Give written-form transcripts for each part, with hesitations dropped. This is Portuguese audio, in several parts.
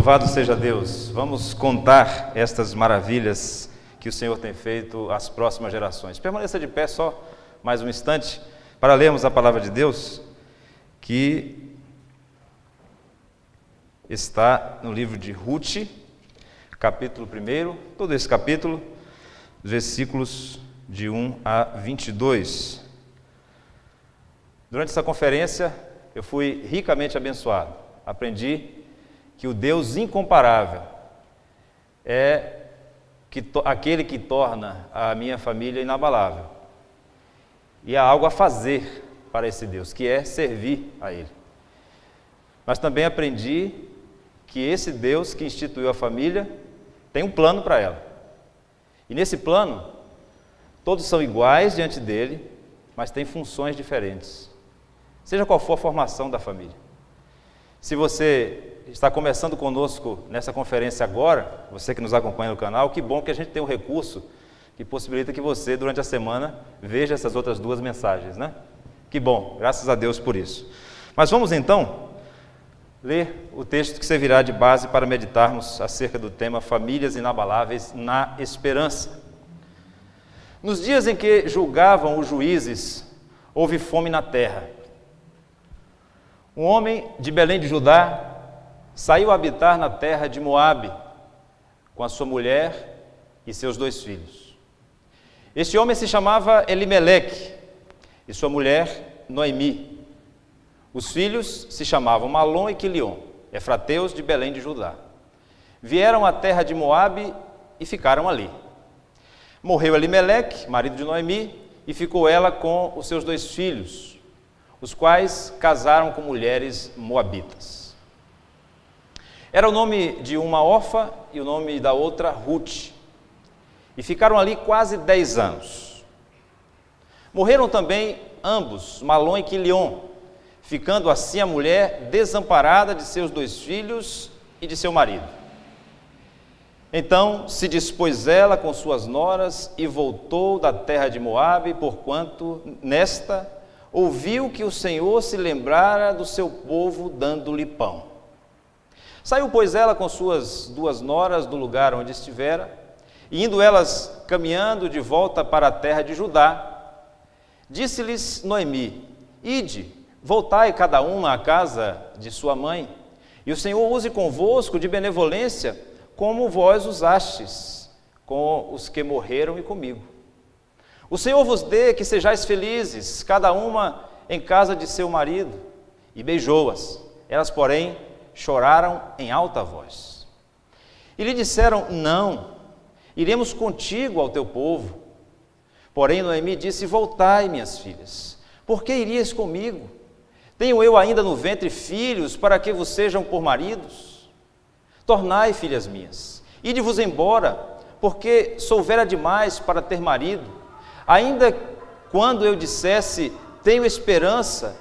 Louvado seja Deus. Vamos contar estas maravilhas que o Senhor tem feito às próximas gerações. Permaneça de pé só mais um instante para lermos a palavra de Deus, que está no livro de Ruth, capítulo 1, todo esse capítulo, versículos de 1 a 22. Durante essa conferência, eu fui ricamente abençoado. Aprendi que o Deus incomparável é aquele que torna a minha família inabalável. E há algo a fazer para esse Deus, que é servir a Ele. Mas também aprendi que esse Deus que instituiu a família tem um plano para ela. E nesse plano, todos são iguais diante dele, mas têm funções diferentes. Seja qual for a formação da família. Se você está começando conosco nessa conferência agora, você que nos acompanha no canal, que bom que a gente tem um recurso que possibilita que você, durante a semana, veja essas outras duas mensagens, né? Que bom, graças a Deus por isso. Mas vamos então ler o texto que servirá de base para meditarmos acerca do tema Famílias Inabaláveis na Esperança. Nos dias em que julgavam os juízes, houve fome na terra. Um homem de Belém de Judá saiu a habitar na terra de Moabe, com a sua mulher e seus 2 filhos. Este homem se chamava Elimeleque e sua mulher Noemi. Os filhos se chamavam Malom e Quilion, efrateus de Belém de Judá. Vieram à terra de Moabe e ficaram ali. Morreu Elimeleque, marido de Noemi, e ficou ela com os seus 2 filhos, os quais casaram com mulheres moabitas. Era o nome de uma Orfa e o nome da outra Ruth, e ficaram ali quase 10 anos. Morreram também ambos, Malom e Quilion, ficando assim a mulher desamparada de seus 2 filhos e de seu marido. Então se dispôs ela com suas noras e voltou da terra de Moabe, porquanto nesta ouviu que o Senhor se lembrara do seu povo, dando-lhe pão. Saiu, pois, ela com suas 2 noras do lugar onde estivera, e indo elas caminhando de volta para a terra de Judá, disse-lhes Noemi: Ide, voltai cada uma à casa de sua mãe, e o Senhor use convosco de benevolência, como vós usastes com os que morreram e comigo. O Senhor vos dê que sejais felizes, cada uma em casa de seu marido. E beijou-as. Elas, porém, choraram em alta voz. E lhe disseram: Não, iremos contigo ao teu povo. Porém Noemi disse: Voltai, minhas filhas, por que irias comigo? Tenho eu ainda no ventre filhos, para que vos sejam por maridos? Tornai, filhas minhas, ide-vos embora, porque sou velha demais para ter marido. Ainda quando eu dissesse, tenho esperança,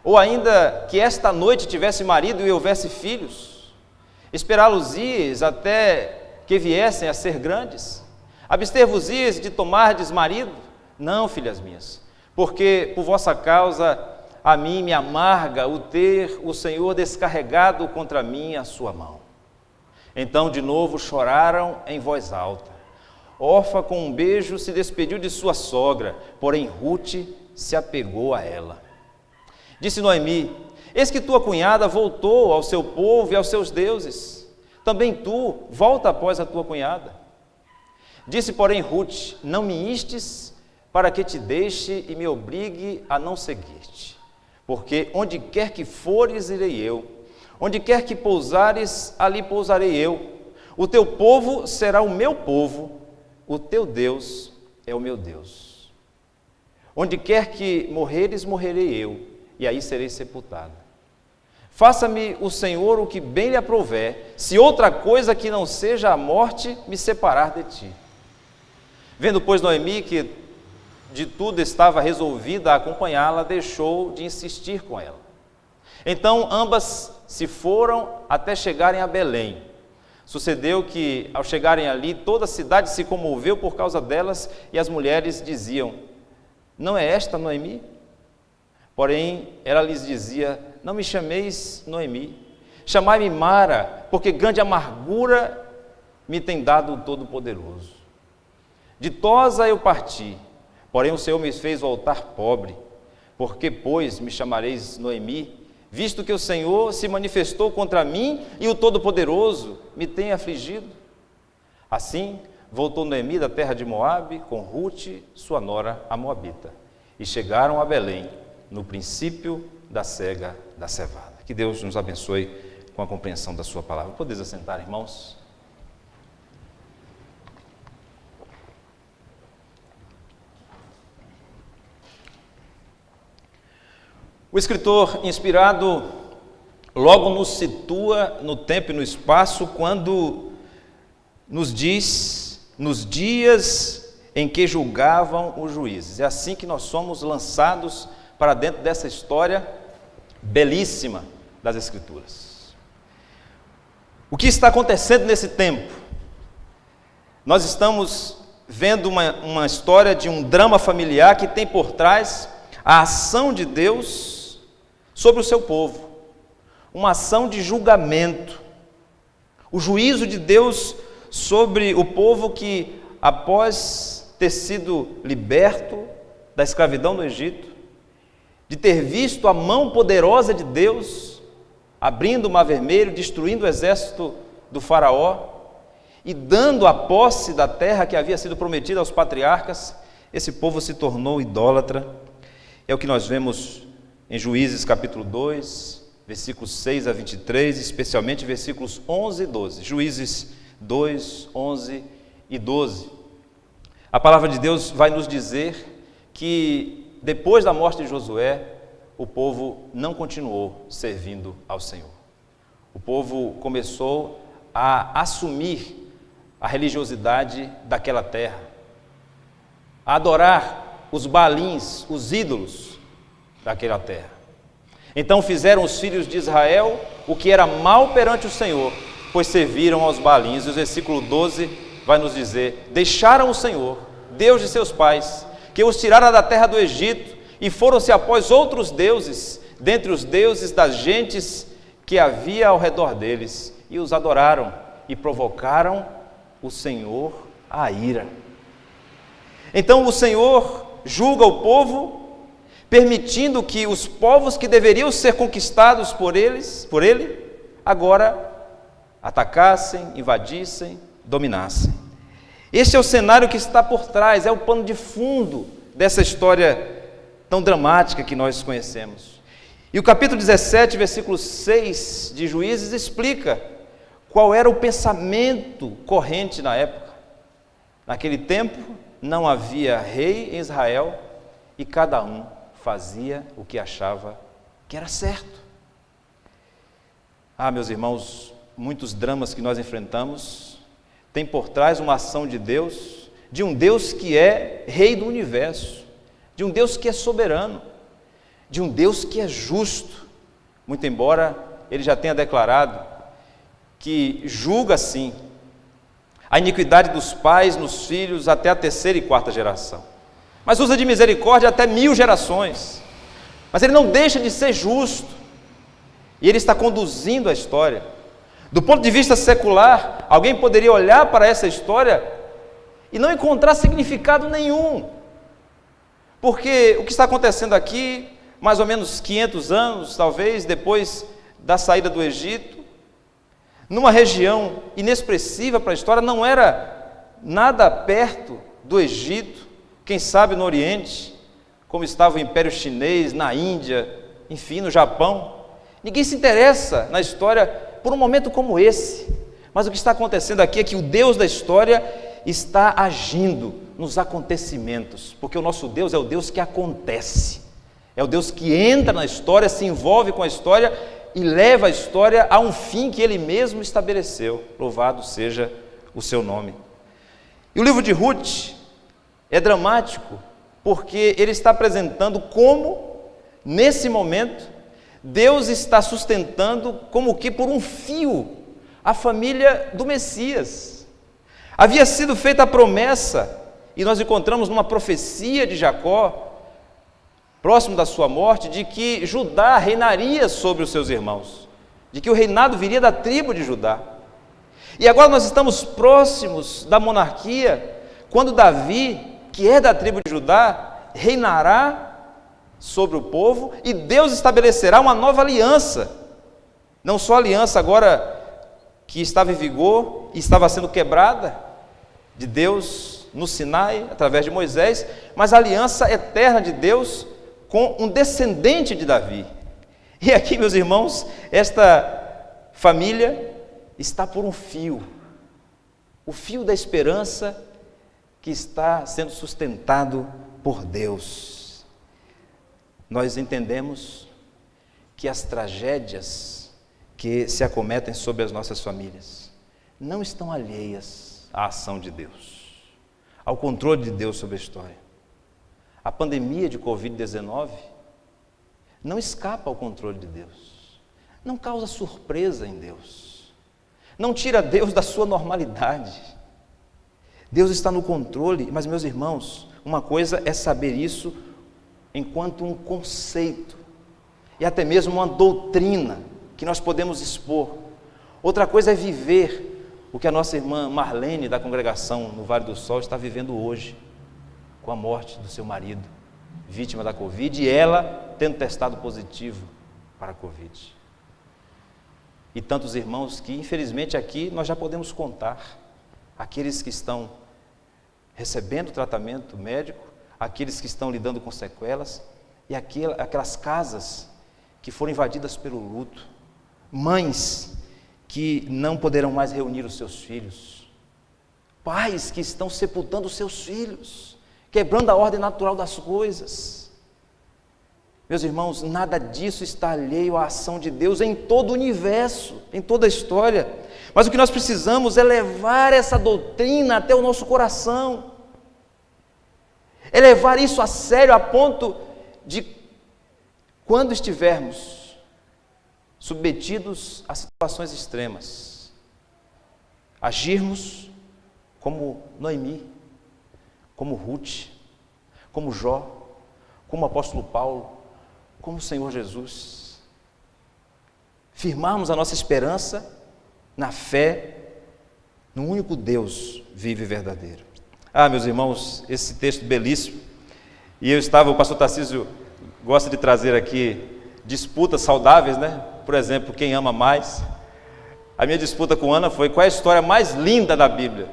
ou ainda que esta noite tivesse marido e houvesse filhos, esperá-los-ias até que viessem a ser grandes? Abster-vos-ias de tomardes marido? Não, filhas minhas, porque por vossa causa a mim me amarga o ter o Senhor descarregado contra mim a sua mão. Então de novo choraram em voz alta. Orfa, com um beijo, se despediu de sua sogra, porém Ruth se apegou a ela. Disse Noemi: Eis que tua cunhada voltou ao seu povo e aos seus deuses. Também tu, volta após a tua cunhada. Disse, porém, Ruth: Não me instes para que te deixe e me obrigue a não seguir-te. Porque onde quer que fores, irei eu. Onde quer que pousares, ali pousarei eu. O teu povo será o meu povo, o teu Deus é o meu Deus. Onde quer que morreres, morrerei eu, e aí serei sepultado. Faça-me o Senhor o que bem lhe aprouver, se outra coisa que não seja a morte me separar de ti. Vendo, pois, Noemi que de tudo estava resolvida a acompanhá-la, deixou de insistir com ela. Então ambas se foram até chegarem a Belém. Sucedeu que, ao chegarem ali, toda a cidade se comoveu por causa delas, e as mulheres diziam: Não é esta Noemi? Porém, ela lhes dizia: Não me chameis Noemi, chamai-me Mara, porque grande amargura me tem dado o Todo-Poderoso. Ditosa eu parti, porém o Senhor me fez voltar pobre. Porque, pois, me chamareis Noemi, visto que o Senhor se manifestou contra mim e o Todo-Poderoso me tem afligido? Assim, voltou Noemi da terra de Moabe com Rute, sua nora, a Moabita, e chegaram a Belém, no princípio da cega da cevada. Que Deus nos abençoe com a compreensão da sua palavra. Podeis assentar, irmãos? O escritor inspirado logo nos situa no tempo e no espaço quando nos diz, nos dias em que julgavam os juízes. É assim que nós somos lançados para dentro dessa história belíssima das Escrituras. O que está acontecendo nesse tempo? Nós estamos vendo uma história de um drama familiar que tem por trás a ação de Deus sobre o seu povo, uma ação de julgamento, o juízo de Deus sobre o povo que, após ter sido liberto da escravidão no Egito, de ter visto a mão poderosa de Deus abrindo o Mar Vermelho, destruindo o exército do faraó e dando a posse da terra que havia sido prometida aos patriarcas, esse povo se tornou idólatra. É o que nós vemos em Juízes capítulo 2, versículos 6 a 23, especialmente versículos 11 e 12. Juízes 2, 11 e 12. A palavra de Deus vai nos dizer que depois da morte de Josué, o povo não continuou servindo ao Senhor. O povo começou a assumir a religiosidade daquela terra, a adorar os baalins, os ídolos daquela terra. Então fizeram os filhos de Israel o que era mal perante o Senhor, pois serviram aos baalins. E o versículo 12 vai nos dizer: deixaram o Senhor, Deus de seus pais, que os tirara da terra do Egito, e foram-se após outros deuses, dentre os deuses das gentes que havia ao redor deles, e os adoraram, e provocaram o Senhor a ira. Então o Senhor julga o povo, permitindo que os povos que deveriam ser conquistados por ele, agora atacassem, invadissem, dominassem. Este é o cenário que está por trás, é o pano de fundo dessa história tão dramática que nós conhecemos. E o capítulo 17, versículo 6 de Juízes explica qual era o pensamento corrente na época. Naquele tempo não havia rei em Israel e cada um fazia o que achava que era certo. Meus irmãos, muitos dramas que nós enfrentamos têm por trás uma ação de Deus, de um Deus que é rei do universo, de um Deus que é soberano, de um Deus que é justo, muito embora ele já tenha declarado que julga sim a iniquidade dos pais nos filhos até a terceira e quarta geração, mas usa de misericórdia até 1000 gerações. Mas ele não deixa de ser justo, e ele está conduzindo a história. Do ponto de vista secular, alguém poderia olhar para essa história e não encontrar significado nenhum, porque o que está acontecendo aqui, mais ou menos 500 anos, talvez, depois da saída do Egito, numa região inexpressiva para a história, não era nada perto do Egito, quem sabe no Oriente, como estava o Império Chinês, na Índia, enfim, no Japão. Ninguém se interessa na história por um momento como esse, mas o que está acontecendo aqui é que o Deus da história está agindo nos acontecimentos, porque o nosso Deus é o Deus que acontece, é o Deus que entra na história, se envolve com a história e leva a história a um fim que Ele mesmo estabeleceu. Louvado seja o seu nome. E o livro de Ruth é dramático, porque ele está apresentando como, nesse momento, Deus está sustentando, como que por um fio, a família do Messias. Havia sido feita a promessa, e nós encontramos numa profecia de Jacó, próximo da sua morte, de que Judá reinaria sobre os seus irmãos. de que o reinado viria da tribo de Judá. E agora nós estamos próximos da monarquia, quando Davi, que é da tribo de Judá, reinará sobre o povo e Deus estabelecerá uma nova aliança. Não só a aliança agora que estava em vigor e estava sendo quebrada de Deus no Sinai, através de Moisés, mas a aliança eterna de Deus com um descendente de Davi. E aqui, meus irmãos, esta família está por um fio, o fio da esperança que está sendo sustentado por Deus. Nós entendemos que as tragédias que se acometem sobre as nossas famílias não estão alheias à ação de Deus, ao controle de Deus sobre a história. A pandemia de Covid-19 não escapa ao controle de Deus, não causa surpresa em Deus, não tira Deus da sua normalidade. Deus está no controle, mas, meus irmãos, uma coisa é saber isso enquanto um conceito e até mesmo uma doutrina que nós podemos expor. Outra coisa é viver o que a nossa irmã Marlene, da congregação no Vale do Sol, está vivendo hoje, com a morte do seu marido, vítima da Covid, e ela tendo testado positivo para a Covid. E tantos irmãos que, infelizmente, aqui nós já podemos contar, aqueles que estão recebendo tratamento médico, aqueles que estão lidando com sequelas, e aquelas casas que foram invadidas pelo luto, mães que não poderão mais reunir os seus filhos, pais que estão sepultando os seus filhos, quebrando a ordem natural das coisas. Meus irmãos, nada disso está alheio à ação de Deus em todo o universo, em toda a história. Mas o que nós precisamos é levar essa doutrina até o nosso coração, é levar isso a sério a ponto de, quando estivermos submetidos a situações extremas, agirmos como Noemi, como Ruth, como Jó, como o apóstolo Paulo, como o Senhor Jesus, firmarmos a nossa esperança na fé no único Deus vivo e verdadeiro. Meus irmãos, esse texto belíssimo, e o pastor Tarcísio gosta de trazer aqui disputas saudáveis, né? Por exemplo, quem ama mais. A minha disputa com Ana foi: qual é a história mais linda da Bíblia?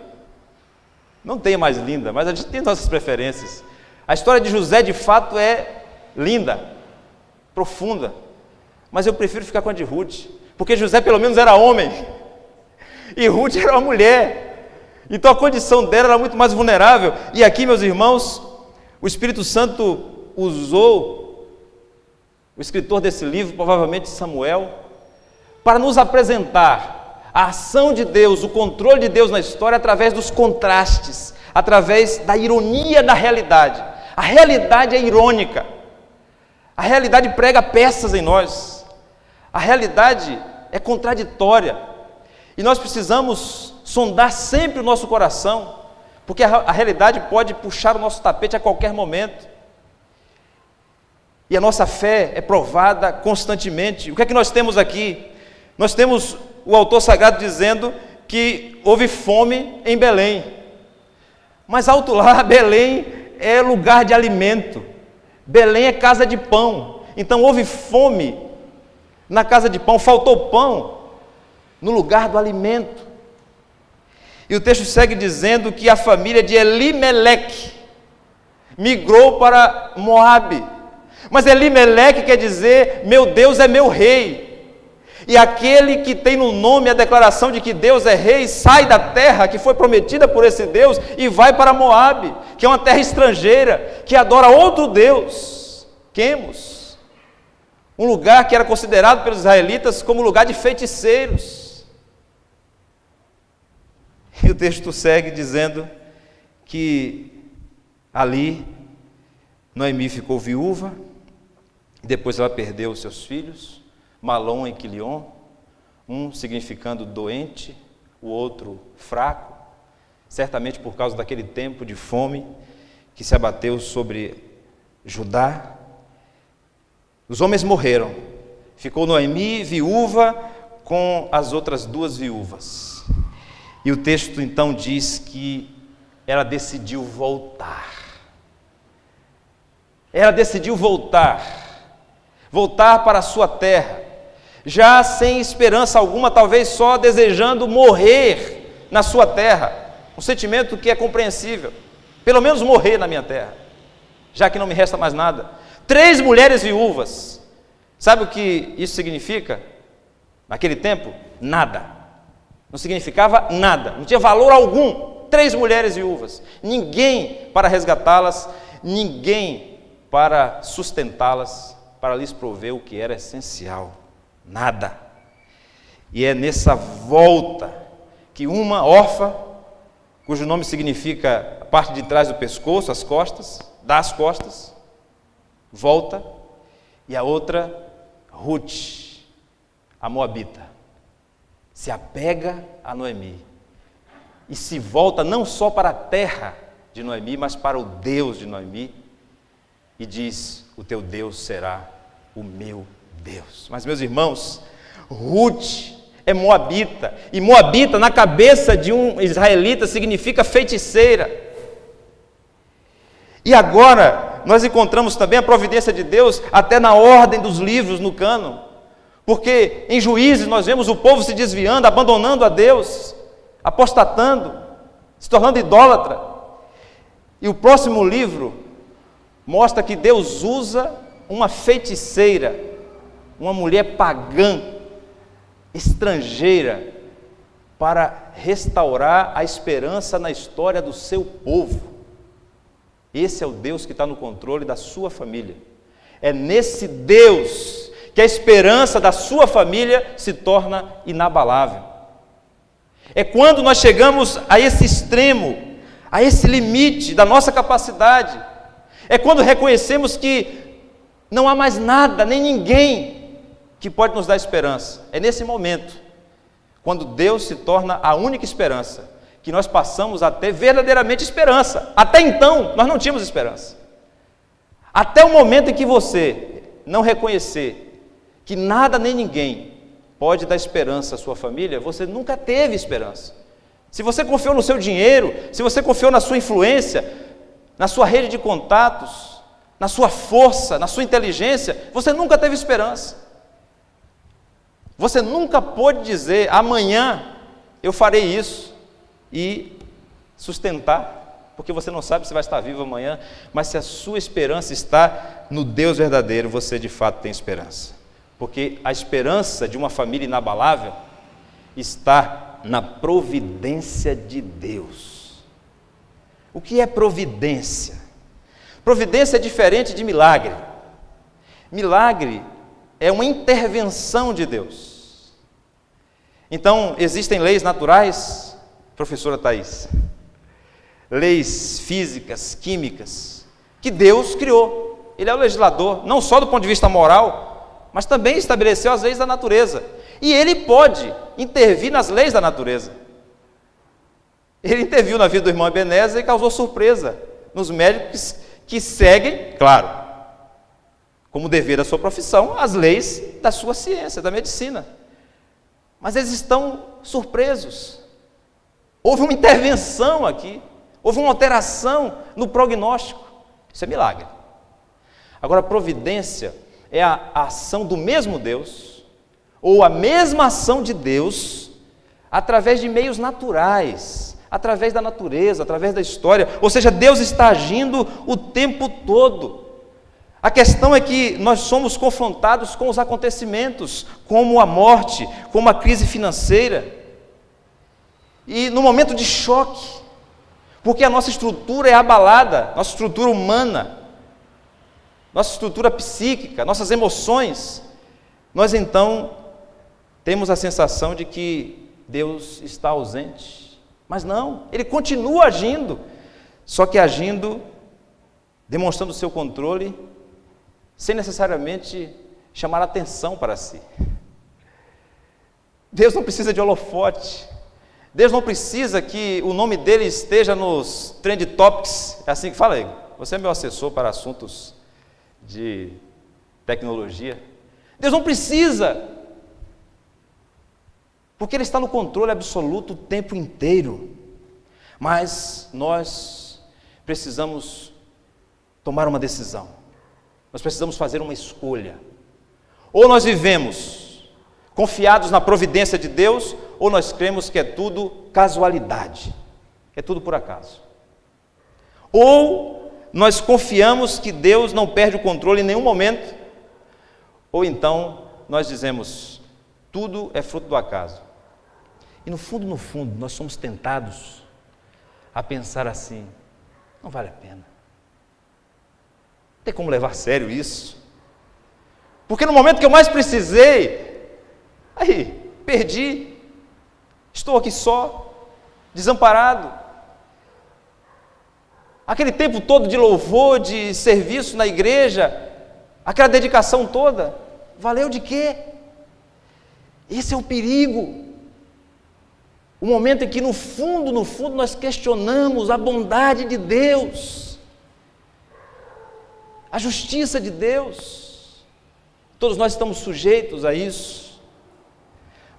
Não tem a mais linda, mas a gente tem nossas preferências. A história de José, de fato, é linda, profunda, mas eu prefiro ficar com a de Ruth, porque José pelo menos era homem, e Ruth era uma mulher, então a condição dela era muito mais vulnerável. E aqui, meus irmãos, o Espírito Santo usou o escritor desse livro, provavelmente Samuel, para nos apresentar a ação de Deus, o controle de Deus na história, através dos contrastes, através da ironia da realidade. A realidade é irônica, a realidade prega peças em nós, a realidade é contraditória, e nós precisamos sondar sempre o nosso coração, porque a realidade pode puxar o nosso tapete a qualquer momento, e a nossa fé é provada constantemente. O que é que nós temos aqui? Nós temos o autor sagrado dizendo que houve fome em Belém, mas alto lá, Belém é lugar de alimento, Belém é casa de pão, então houve fome na casa de pão, faltou pão no lugar do alimento. E o texto segue dizendo que a família de Elimeleque migrou para Moabe, mas Elimeleque quer dizer: meu Deus é meu rei. E aquele que tem no nome a declaração de que Deus é rei, sai da terra que foi prometida por esse Deus e vai para Moabe, que é uma terra estrangeira, que adora outro Deus, Quemos, um lugar que era considerado pelos israelitas como lugar de feiticeiros. E o texto segue dizendo que ali Noemi ficou viúva, depois ela perdeu os seus filhos, Malom e Quilion, um significando doente, o outro fraco, certamente por causa daquele tempo de fome que se abateu sobre Judá. Os homens morreram, ficou Noemi viúva com as outras duas viúvas. E o texto então diz que ela decidiu voltar. Ela decidiu voltar para a sua terra, já sem esperança alguma, talvez só desejando morrer na sua terra. Um sentimento que é compreensível. Pelo menos morrer na minha terra, já que não me resta mais nada. 3 mulheres viúvas. Sabe o que isso significa? Naquele tempo, nada. Não significava nada, não tinha valor algum. 3 mulheres viúvas. Ninguém para resgatá-las, ninguém para sustentá-las, para lhes prover o que era essencial. Nada. E é nessa volta que uma órfã, cujo nome significa a parte de trás do pescoço, as costas, das costas, volta, e a outra, Ruth, a moabita, se apega a Noemi, e se volta não só para a terra de Noemi, mas para o Deus de Noemi, e diz: o teu Deus será o meu Deus. Mas, meus irmãos, Ruth é moabita, e moabita na cabeça de um israelita significa feiticeira. E agora nós encontramos também a providência de Deus até na ordem dos livros no cânon, porque em Juízes nós vemos o povo se desviando, abandonando a Deus, apostatando, se tornando idólatra. E o próximo livro mostra que Deus usa uma feiticeira, uma mulher pagã, estrangeira, para restaurar a esperança na história do seu povo. Esse é o Deus que está no controle da sua família. É nesse Deus que a esperança da sua família se torna inabalável. É quando nós chegamos a esse extremo, a esse limite da nossa capacidade. É quando reconhecemos que não há mais nada, nem ninguém que pode nos dar esperança. É nesse momento, quando Deus se torna a única esperança, que nós passamos a ter verdadeiramente esperança. Até então, nós não tínhamos esperança. Até o momento em que você não reconhecer que nada nem ninguém pode dar esperança à sua família, você nunca teve esperança. Se você confiou no seu dinheiro, se você confiou na sua influência, na sua rede de contatos, na sua força, na sua inteligência, você nunca teve esperança. Você nunca pôde dizer: amanhã eu farei isso, e sustentar, porque você não sabe se vai estar vivo amanhã, mas se a sua esperança está no Deus verdadeiro, você de fato tem esperança, porque a esperança de uma família inabalável está na providência de Deus. O que é providência? Providência é diferente de milagre. Milagre é uma intervenção de Deus. Então, existem leis naturais, professora Thais, leis físicas, químicas, que Deus criou. Ele é o legislador, não só do ponto de vista moral, mas também estabeleceu as leis da natureza. E Ele pode intervir nas leis da natureza. Ele interviu na vida do irmão Ebenezer e causou surpresa nos médicos que seguem, claro, como dever da sua profissão, as leis da sua ciência, da medicina. Mas eles estão surpresos. Houve uma intervenção aqui, houve uma alteração no prognóstico. Isso é milagre. Agora, providência é a ação do mesmo Deus, ou a mesma ação de Deus, através de meios naturais, através da natureza, através da história. Ou seja, Deus está agindo o tempo todo. A questão é que nós somos confrontados com os acontecimentos, como a morte, como a crise financeira, e no momento de choque, porque a nossa estrutura é abalada, nossa estrutura humana, nossa estrutura psíquica, nossas emoções, nós então temos a sensação de que Deus está ausente. Mas não, Ele continua agindo, só que agindo, demonstrando o seu controle, sem necessariamente chamar atenção para si. Deus não precisa de holofote, Deus não precisa que o nome dele esteja nos trend topics, é assim que fala aí, você é meu assessor para assuntos de tecnologia. Deus não precisa porque Ele está no controle absoluto o tempo inteiro. Mas nós precisamos tomar uma decisão, nós precisamos fazer uma escolha. Ou nós vivemos confiados na providência de Deus, ou nós cremos que é tudo casualidade, é tudo por acaso. Ou nós confiamos que Deus não perde o controle em nenhum momento, ou então nós dizemos, tudo é fruto do acaso. E no fundo, nós somos tentados a pensar assim, não vale a pena. Não tem como levar a sério isso. Porque no momento que eu mais precisei, aí, perdi, estou aqui só, desamparado. Aquele tempo todo de louvor, de serviço na igreja, aquela dedicação toda, valeu de quê? Esse é o perigo. O momento em que no fundo, nós questionamos a bondade de Deus, a justiça de Deus. Todos nós estamos sujeitos a isso.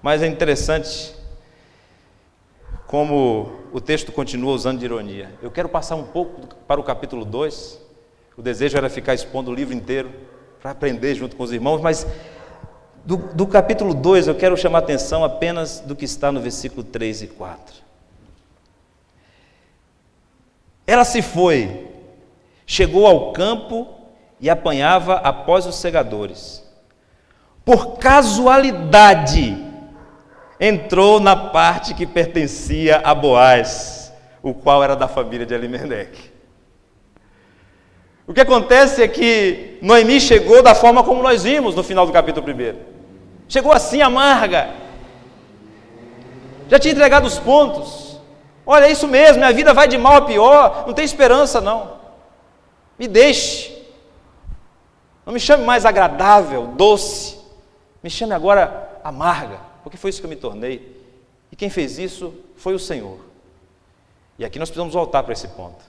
Mas é interessante como o texto continua usando de ironia. Eu quero passar um pouco para o capítulo 2. O desejo era ficar expondo o livro inteiro, para aprender junto com os irmãos, mas do capítulo 2 eu quero chamar a atenção apenas do que está no versículo 3 e 4. Ela se foi, chegou ao campo e apanhava após os segadores. Por casualidade, entrou na parte que pertencia a Boaz, o qual era da família de Elimeleque. O que acontece é que Noemi chegou da forma como nós vimos no final do capítulo 1. Chegou assim, amarga. Já tinha entregado os pontos. Olha, é isso mesmo, minha vida vai de mal a pior, não tem esperança não. Me deixe. Não me chame mais agradável, doce. Me chame agora amarga, porque foi isso que eu me tornei. E quem fez isso foi o Senhor. E aqui nós precisamos voltar para esse ponto.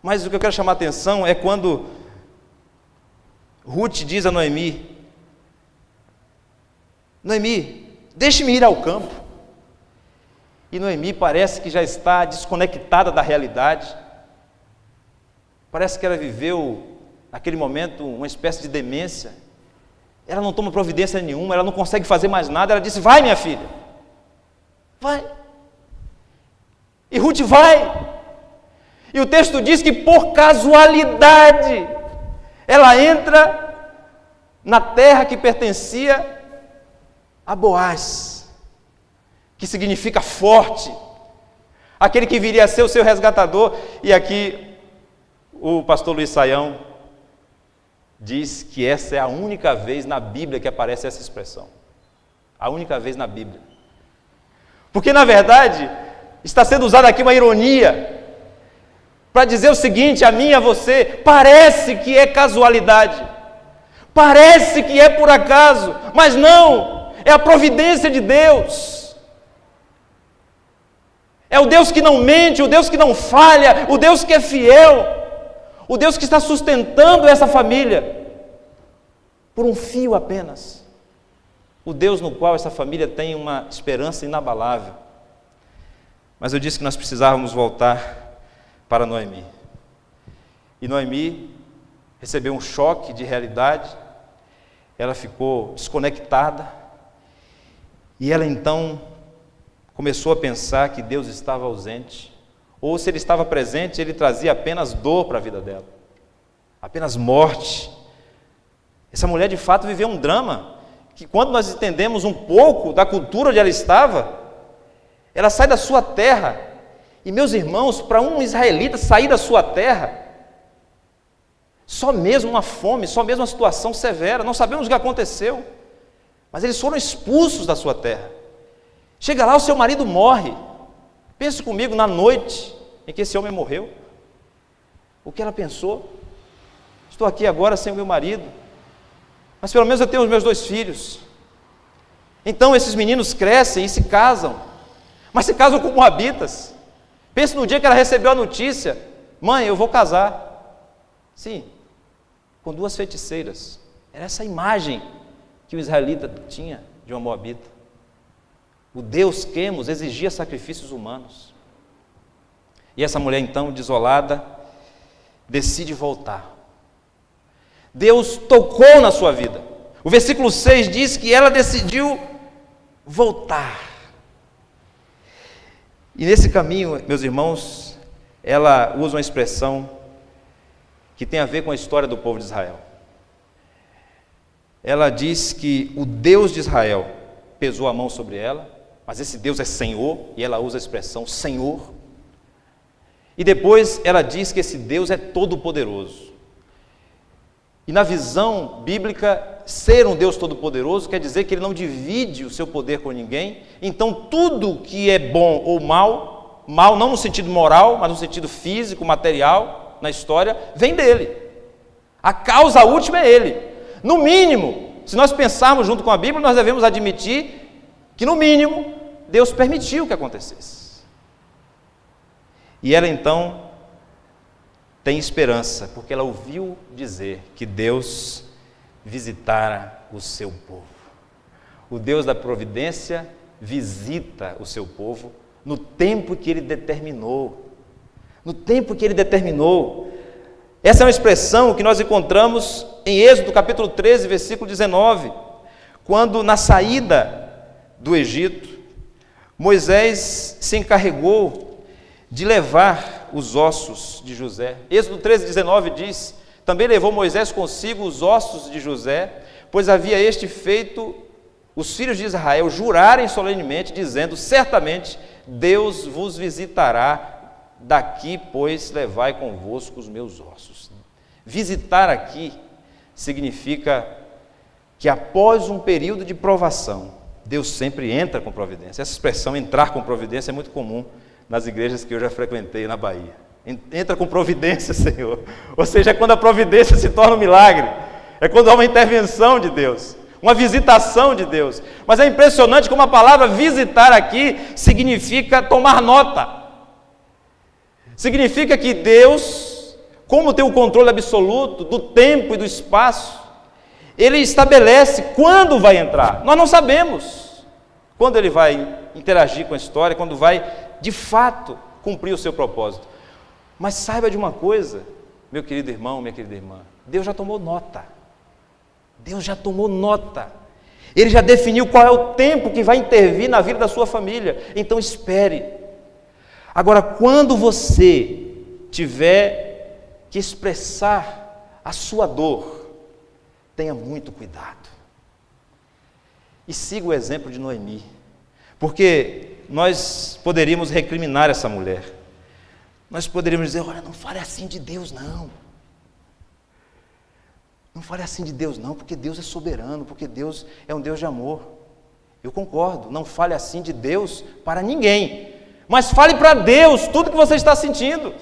Mas o que eu quero chamar a atenção é quando Ruth diz a Noemi, Noemi, deixe-me ir ao campo. E Noemi parece que já está desconectada da realidade. Parece que ela viveu, naquele momento, uma espécie de demência. Ela não toma providência nenhuma, ela não consegue fazer mais nada. Ela disse, vai minha filha, vai. E Ruth vai. E o texto diz que por casualidade, ela entra na terra que pertencia a Boaz, que significa forte, aquele que viria a ser o seu resgatador. E aqui o pastor Luiz Saião diz que essa é a única vez na Bíblia que aparece essa expressão. A única vez na Bíblia. Porque na verdade está sendo usada aqui uma ironia para dizer o seguinte a mim e a você: parece que é casualidade, parece que é por acaso, mas não, é a providência de Deus. É o Deus que não mente, o Deus que não falha, o Deus que é fiel, o Deus que está sustentando essa família por um fio apenas. O Deus no qual essa família tem uma esperança inabalável. Mas eu disse que nós precisávamos voltar para Noemi. E Noemi recebeu um choque de realidade, ela ficou desconectada, e ela então começou a pensar que Deus estava ausente, ou se Ele estava presente, Ele trazia apenas dor para a vida dela, apenas morte. Essa mulher de fato viveu um drama, que quando nós entendemos um pouco da cultura onde ela estava, ela sai da sua terra, e meus irmãos, para um israelita sair da sua terra, só mesmo uma fome, só mesmo uma situação severa, não sabemos o que aconteceu, mas eles foram expulsos da sua terra. Chega lá, o seu marido morre. Pense comigo, na noite em que esse homem morreu, o que ela pensou? Estou aqui agora sem o meu marido, mas pelo menos eu tenho os meus 2 filhos. Então esses meninos crescem e se casam, mas se casam com moabitas. Pense no dia que ela recebeu a notícia: mãe, eu vou casar. Sim, com 2 feiticeiras. Era essa a imagem que o israelita tinha de uma moabita. O Deus Quemos exigia sacrifícios humanos. E essa mulher, então, desolada, decide voltar. Deus tocou na sua vida. O versículo 6 diz que ela decidiu voltar. E nesse caminho, meus irmãos, ela usa uma expressão que tem a ver com a história do povo de Israel. Ela diz que o Deus de Israel pesou a mão sobre ela, mas esse Deus é Senhor, e ela usa a expressão Senhor. E depois ela diz que esse Deus é todo-poderoso. E na visão bíblica, ser um Deus todo-poderoso quer dizer que Ele não divide o seu poder com ninguém. Então tudo que é bom ou mal, mal não no sentido moral, mas no sentido físico, material, na história, vem dEle. A causa última é Ele. No mínimo, se nós pensarmos junto com a Bíblia, nós devemos admitir que no mínimo, Deus permitiu que acontecesse. E ela então tem esperança, porque ela ouviu dizer que Deus visitara o seu povo. O Deus da providência visita o seu povo no tempo que Ele determinou. No tempo que Ele determinou. Essa é uma expressão que nós encontramos em Êxodo capítulo 13, versículo 19, quando na saída do Egito, Moisés se encarregou de levar os ossos de José. Êxodo 13, 19 diz: também levou Moisés consigo os ossos de José, pois havia este feito os filhos de Israel jurarem solenemente, dizendo: certamente Deus vos visitará, daqui, pois, levai convosco os meus ossos. Visitar aqui significa que após um período de provação, Deus sempre entra com providência. Essa expressão, entrar com providência, é muito comum nas igrejas que eu já frequentei na Bahia. Entra com providência, Senhor. Ou seja, é quando a providência se torna um milagre. É quando há uma intervenção de Deus, uma visitação de Deus. Mas é impressionante como a palavra visitar aqui significa tomar nota. Significa que Deus, como tem o controle absoluto do tempo e do espaço, Ele estabelece quando vai entrar. Nós não sabemos quando Ele vai interagir com a história, quando vai, de fato, cumprir o seu propósito. Mas saiba de uma coisa, meu querido irmão, minha querida irmã, Deus já tomou nota. Deus já tomou nota. Ele já definiu qual é o tempo que vai intervir na vida da sua família. Então espere. Agora, quando você tiver que expressar a sua dor, tenha muito cuidado. E siga o exemplo de Noemi, porque nós poderíamos recriminar essa mulher. Nós poderíamos dizer: olha, não fale assim de Deus, não. Não fale assim de Deus, não, porque Deus é soberano, porque Deus é um Deus de amor. Eu concordo, não fale assim de Deus para ninguém. Mas fale para Deus tudo que você está sentindo.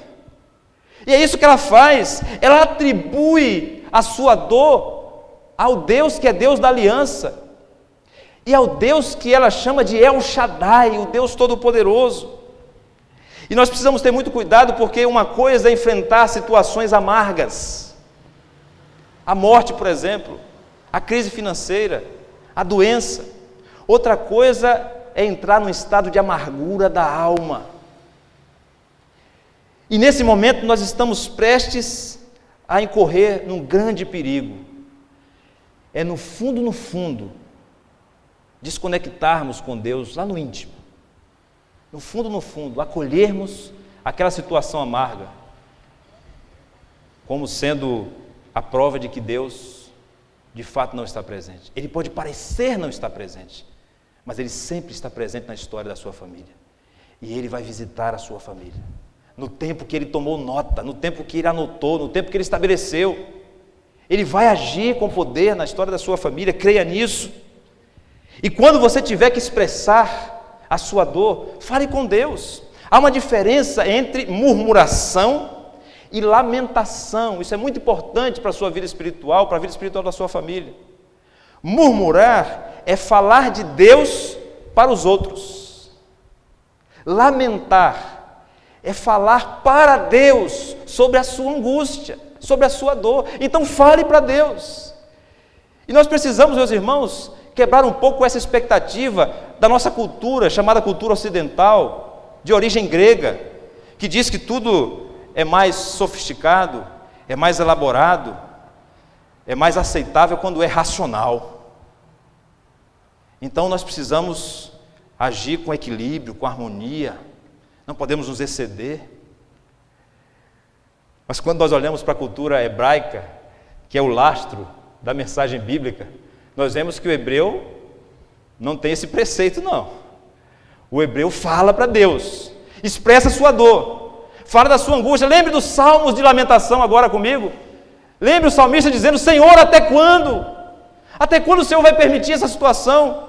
E é isso que ela faz. Ela atribui a sua dor ao Deus que é Deus da aliança. E ao Deus que ela chama de El Shaddai, o Deus Todo-Poderoso. E nós precisamos ter muito cuidado, porque uma coisa é enfrentar situações amargas. A morte, por exemplo, a crise financeira, a doença. Outra coisa é entrar num estado de amargura da alma. E nesse momento nós estamos prestes a incorrer num grande perigo. É no fundo, desconectarmos com Deus lá no íntimo. No fundo, acolhermos aquela situação amarga, como sendo a prova de que Deus, de fato, não está presente. Ele pode parecer não estar presente, mas Ele sempre está presente na história da sua família. E Ele vai visitar a sua família. No tempo que Ele tomou nota, no tempo que Ele anotou, no tempo que Ele estabeleceu. Ele vai agir com poder na história da sua família, creia nisso. E quando você tiver que expressar a sua dor, fale com Deus. Há uma diferença entre murmuração e lamentação. Isso é muito importante para a sua vida espiritual, para a vida espiritual da sua família. Murmurar é falar de Deus para os outros. Lamentar é falar para Deus sobre a sua angústia, sobre a sua dor. Então fale para Deus. E nós precisamos, meus irmãos, quebrar um pouco essa expectativa da nossa cultura, chamada cultura ocidental, de origem grega, que diz que tudo é mais sofisticado, é mais elaborado, é mais aceitável quando é racional. Então nós precisamos agir com equilíbrio, com harmonia, não podemos nos exceder. Mas quando nós olhamos para a cultura hebraica, que é o lastro da mensagem bíblica, nós vemos que o hebreu não tem esse preceito, não. O hebreu fala para Deus, expressa a sua dor, fala da sua angústia. Lembre dos salmos de lamentação agora comigo. Lembre o salmista dizendo: Senhor, até quando? Até quando o Senhor vai permitir essa situação?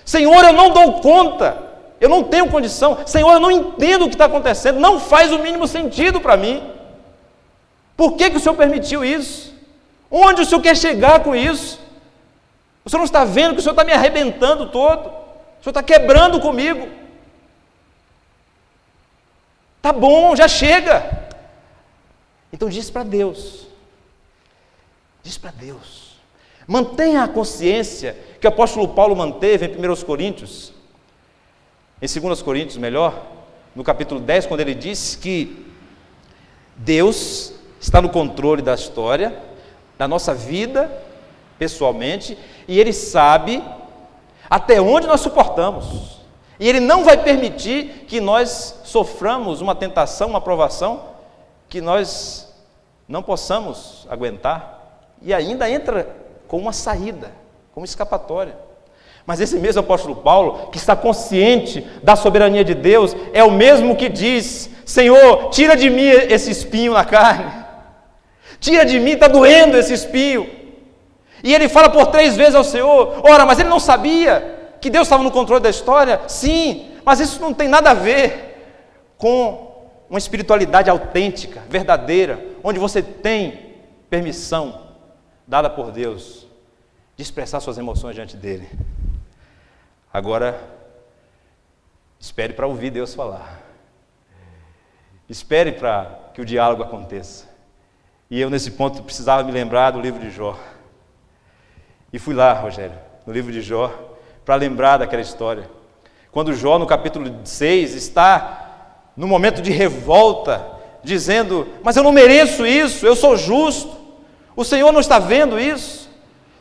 Senhor, eu não dou conta, eu não tenho condição. Senhor, eu não entendo o que está acontecendo, não faz o mínimo sentido para mim. Por que o Senhor permitiu isso? Onde o Senhor quer chegar com isso? O Senhor não está vendo que o Senhor está me arrebentando todo? O Senhor está quebrando comigo? Tá bom, já chega. Então diz para Deus. Diz para Deus. Mantenha a consciência que o apóstolo Paulo manteve em 1 Coríntios, em 2 Coríntios, melhor, no capítulo 10, quando ele disse que Deus está no controle da história, da nossa vida, pessoalmente, e Ele sabe até onde nós suportamos. E Ele não vai permitir que nós soframos uma tentação, uma provação, que nós não possamos aguentar, e ainda entra com uma saída, com uma escapatória. Mas esse mesmo apóstolo Paulo, que está consciente da soberania de Deus, é o mesmo que diz: Senhor, tira de mim esse espinho na carne, tira de mim, está doendo esse espinho. E ele fala por 3 vezes ao Senhor. Ora, mas ele não sabia que Deus estava no controle da história? Sim, mas isso não tem nada a ver com uma espiritualidade autêntica, verdadeira, onde você tem permissão dada por Deus de expressar suas emoções diante dele. Agora, espere para ouvir Deus falar. Espere para que o diálogo aconteça. E eu, nesse ponto, precisava me lembrar do livro de Jó. E fui lá, Rogério, no livro de Jó, para lembrar daquela história. Quando Jó, no capítulo 6, está no momento de revolta, dizendo: mas eu não mereço isso, eu sou justo, o Senhor não está vendo isso.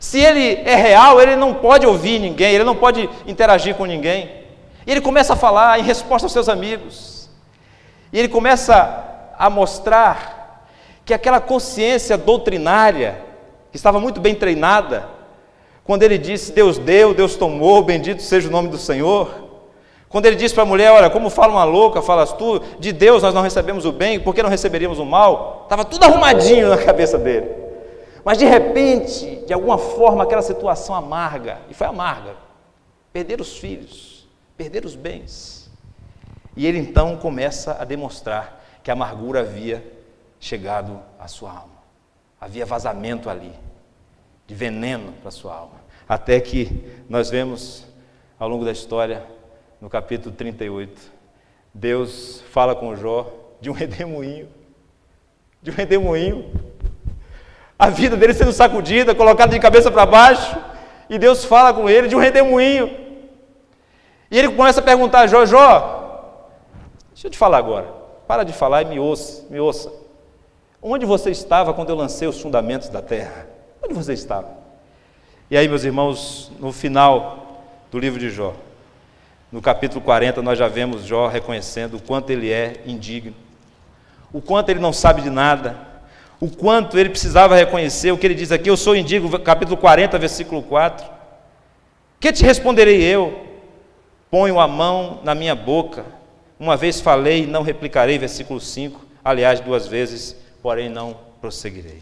Se Ele é real, Ele não pode ouvir ninguém, Ele não pode interagir com ninguém. E ele começa a falar em resposta aos seus amigos. E ele começa a mostrar que aquela consciência doutrinária, que estava muito bem treinada, quando ele disse: Deus deu, Deus tomou, bendito seja o nome do Senhor. Quando ele disse para a mulher: olha, como fala uma louca, falas tu, de Deus nós não recebemos o bem, por que não receberíamos o mal? Estava tudo arrumadinho na cabeça dele. Mas de repente, de alguma forma, aquela situação amarga, e foi amarga, perder os filhos, perder os bens. E ele então começa a demonstrar que a amargura havia chegado à sua alma. Havia vazamento ali, de veneno para a sua alma. Até que nós vemos, ao longo da história, no capítulo 38, Deus fala com Jó de um redemoinho. De um redemoinho. A vida dele sendo sacudida, colocada de cabeça para baixo, e Deus fala com ele de um redemoinho. E ele começa a perguntar a Jó: Jó, deixa eu te falar agora, para de falar e me ouça. Onde você estava quando eu lancei os fundamentos da terra? Onde você estava? E aí, meus irmãos, no final do livro de Jó, no capítulo 40, nós já vemos Jó reconhecendo o quanto ele é indigno, o quanto ele não sabe de nada, o quanto ele precisava reconhecer o que ele diz aqui: eu sou indigno, capítulo 40, versículo 4. Que te responderei eu? Ponho a mão na minha boca, uma vez falei e não replicarei, versículo 5, aliás, 2 vezes, porém não prosseguirei.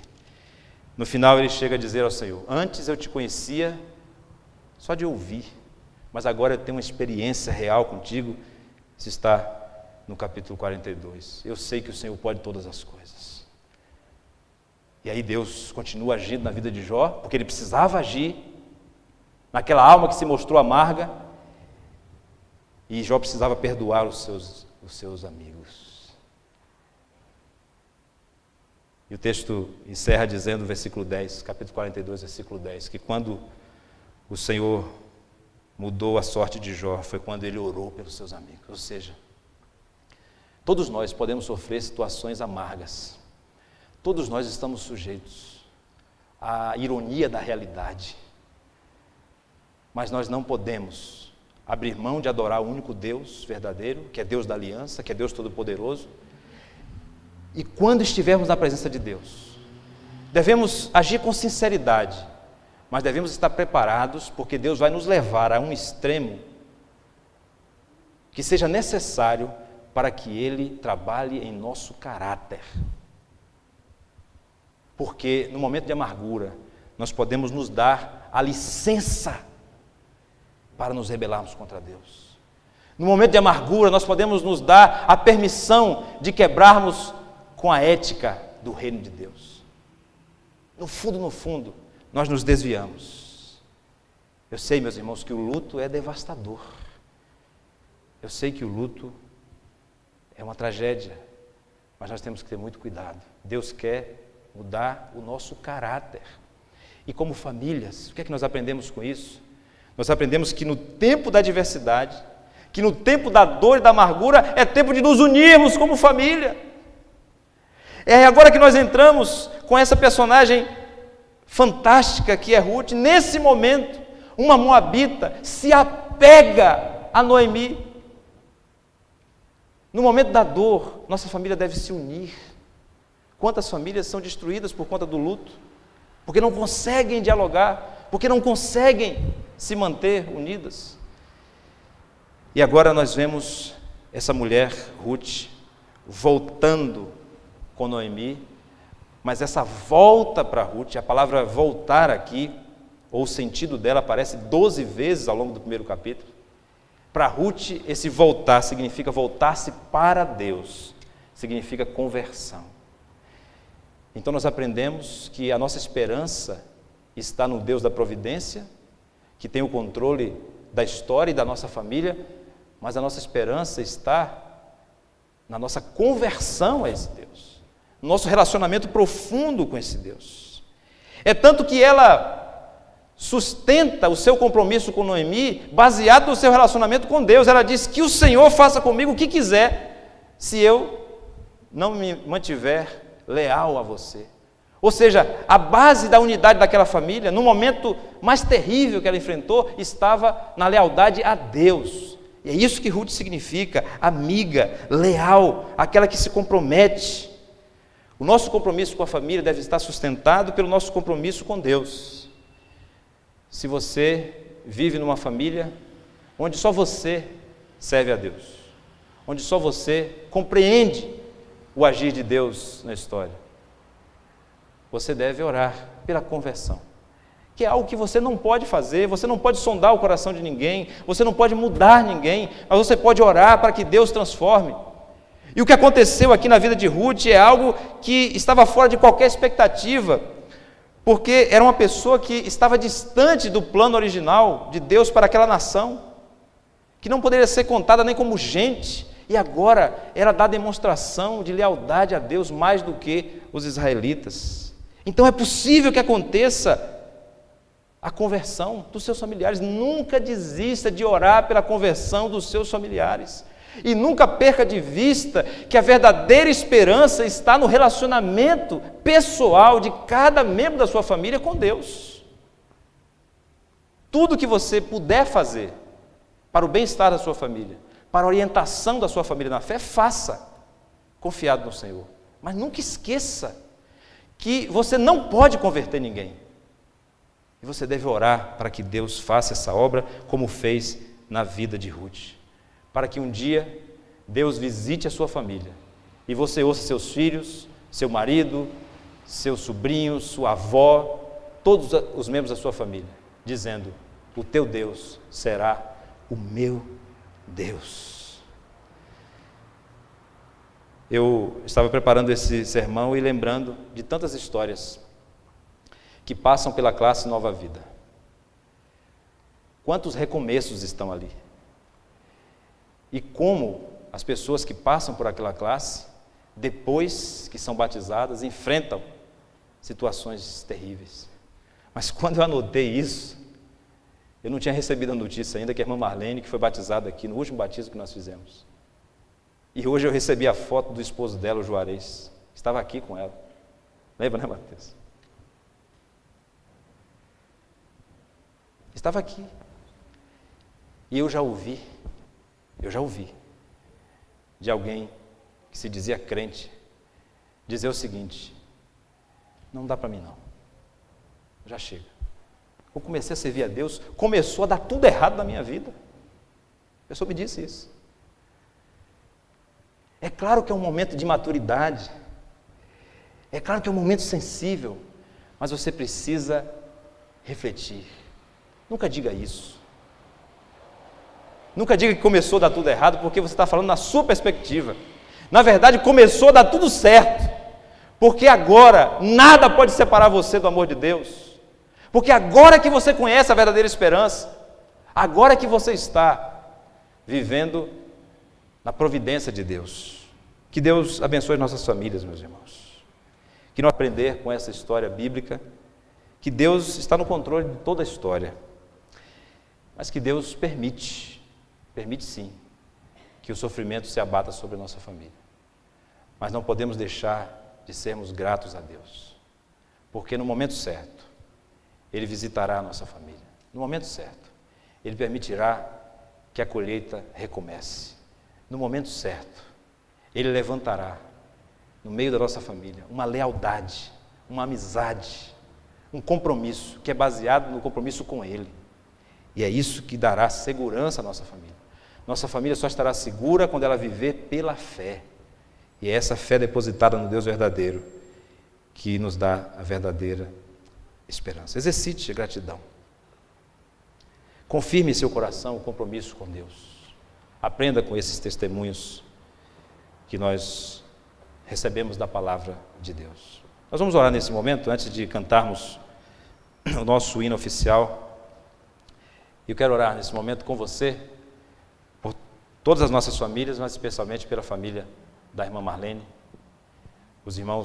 No final ele chega a dizer ao Senhor: antes eu te conhecia só de ouvir, mas agora eu tenho uma experiência real contigo. Isso está no capítulo 42. Eu sei que o Senhor pode todas as coisas. E aí Deus continua agindo na vida de Jó, porque ele precisava agir naquela alma que se mostrou amarga, e Jó precisava perdoar os seus amigos. E o texto encerra dizendo, versículo 10, capítulo 42, versículo 10, que quando o Senhor mudou a sorte de Jó foi quando ele orou pelos seus amigos. Ou seja, todos nós podemos sofrer situações amargas. Todos nós estamos sujeitos à ironia da realidade. Mas nós não podemos abrir mão de adorar o único Deus verdadeiro, que é Deus da aliança, que é Deus Todo-Poderoso. E quando estivermos na presença de Deus, devemos agir com sinceridade, mas devemos estar preparados, porque Deus vai nos levar a um extremo que seja necessário para que Ele trabalhe em nosso caráter. Porque no momento de amargura, nós podemos nos dar a licença para nos rebelarmos contra Deus. No momento de amargura, nós podemos nos dar a permissão de quebrarmos com a ética do reino de Deus. No fundo, nós nos desviamos. Eu sei, meus irmãos, que o luto é devastador. Eu sei que o luto é uma tragédia, mas nós temos que ter muito cuidado. Deus quer mudar o nosso caráter. E como famílias, o que é que nós aprendemos com isso? Nós aprendemos que no tempo da adversidade, que no tempo da dor e da amargura, é tempo de nos unirmos como família. É agora que nós entramos com essa personagem fantástica que é Ruth. Nesse momento, uma moabita se apega a Noemi. No momento da dor, nossa família deve se unir. Quantas famílias são destruídas por conta do luto? Porque não conseguem dialogar, porque não conseguem se manter unidas. E agora nós vemos essa mulher, Ruth, voltando com Noemi, mas essa volta para Ruth, a palavra voltar aqui, ou o sentido dela aparece 12 vezes ao longo do primeiro capítulo. Para Ruth, esse voltar significa voltar-se para Deus, significa conversão. Então nós aprendemos que a nossa esperança está no Deus da providência, que tem o controle da história e da nossa família, mas a nossa esperança está na nossa conversão a esse Deus, no nosso relacionamento profundo com esse Deus. É tanto que ela sustenta o seu compromisso com Noemi baseado no seu relacionamento com Deus. Ela diz que o Senhor faça comigo o que quiser, se eu não me mantiver leal a você. Ou seja, a base da unidade daquela família, no momento mais terrível que ela enfrentou, estava na lealdade a Deus. E é isso que Ruth significa, amiga, leal, aquela que se compromete. O nosso compromisso com a família deve estar sustentado pelo nosso compromisso com Deus. Se você vive numa família onde só você serve a Deus, onde só você compreende o agir de Deus na história, você deve orar pela conversão, que é algo que você não pode fazer, você não pode sondar o coração de ninguém, você não pode mudar ninguém, mas você pode orar para que Deus transforme. E o que aconteceu aqui na vida de Ruth é algo que estava fora de qualquer expectativa, porque era uma pessoa que estava distante do plano original de Deus para aquela nação, que não poderia ser contada nem como gente, e agora ela dá demonstração de lealdade a Deus mais do que os israelitas. Então é possível que aconteça a conversão dos seus familiares. Nunca desista de orar pela conversão dos seus familiares. E nunca perca de vista que a verdadeira esperança está no relacionamento pessoal de cada membro da sua família com Deus. Tudo que você puder fazer para o bem-estar da sua família, para a orientação da sua família na fé, faça, confiado no Senhor. Mas nunca esqueça que você não pode converter ninguém. E você deve orar para que Deus faça essa obra, como fez na vida de Ruth. Para que um dia Deus visite a sua família e você ouça seus filhos, seu marido, seus sobrinhos, sua avó, todos os membros da sua família, dizendo: o teu Deus será o meu Deus. Eu estava preparando esse sermão e lembrando de tantas histórias que passam pela classe Nova Vida. Quantos recomeços estão ali? E como as pessoas que passam por aquela classe, depois que são batizadas, enfrentam situações terríveis. Mas quando eu anotei isso, Eu não tinha recebido a notícia ainda que a irmã Marlene, que foi batizada aqui no último batismo que nós fizemos. E hoje eu recebi a foto do esposo dela, o Juarez. Estava aqui com ela. Lembra, né, Matheus? Estava aqui. E eu já ouvi de alguém que se dizia crente, dizer o seguinte: não dá para mim não, já chega. Eu comecei a servir a Deus, começou a dar tudo errado na minha vida. A pessoa me disse isso. É claro que é um momento de maturidade, é claro que é um momento sensível, mas você precisa refletir. Nunca diga isso. Nunca diga que começou a dar tudo errado, porque você está falando na sua perspectiva. Na verdade, começou a dar tudo certo, porque agora nada pode separar você do amor de Deus, porque agora que você conhece a verdadeira esperança, agora que você está vivendo na providência de Deus. Que Deus abençoe nossas famílias, meus irmãos. Que nós aprender com essa história bíblica, que Deus está no controle de toda a história, mas que Deus permite sim, que o sofrimento se abata sobre a nossa família. Mas não podemos deixar de sermos gratos a Deus, porque no momento certo, Ele visitará a nossa família. No momento certo, Ele permitirá que a colheita recomece. No momento certo, Ele levantará, no meio da nossa família, uma lealdade, uma amizade, um compromisso, que é baseado no compromisso com Ele. E é isso que dará segurança à nossa família. Nossa família só estará segura quando ela viver pela fé. E é essa fé depositada no Deus verdadeiro que nos dá a verdadeira esperança. Exercite a gratidão. Confirme em seu coração o compromisso com Deus. Aprenda com esses testemunhos que nós recebemos da palavra de Deus. Nós vamos orar nesse momento, antes de cantarmos o nosso hino oficial. Eu quero orar nesse momento com você, por todas as nossas famílias, mas especialmente pela família da irmã Marlene, os irmãos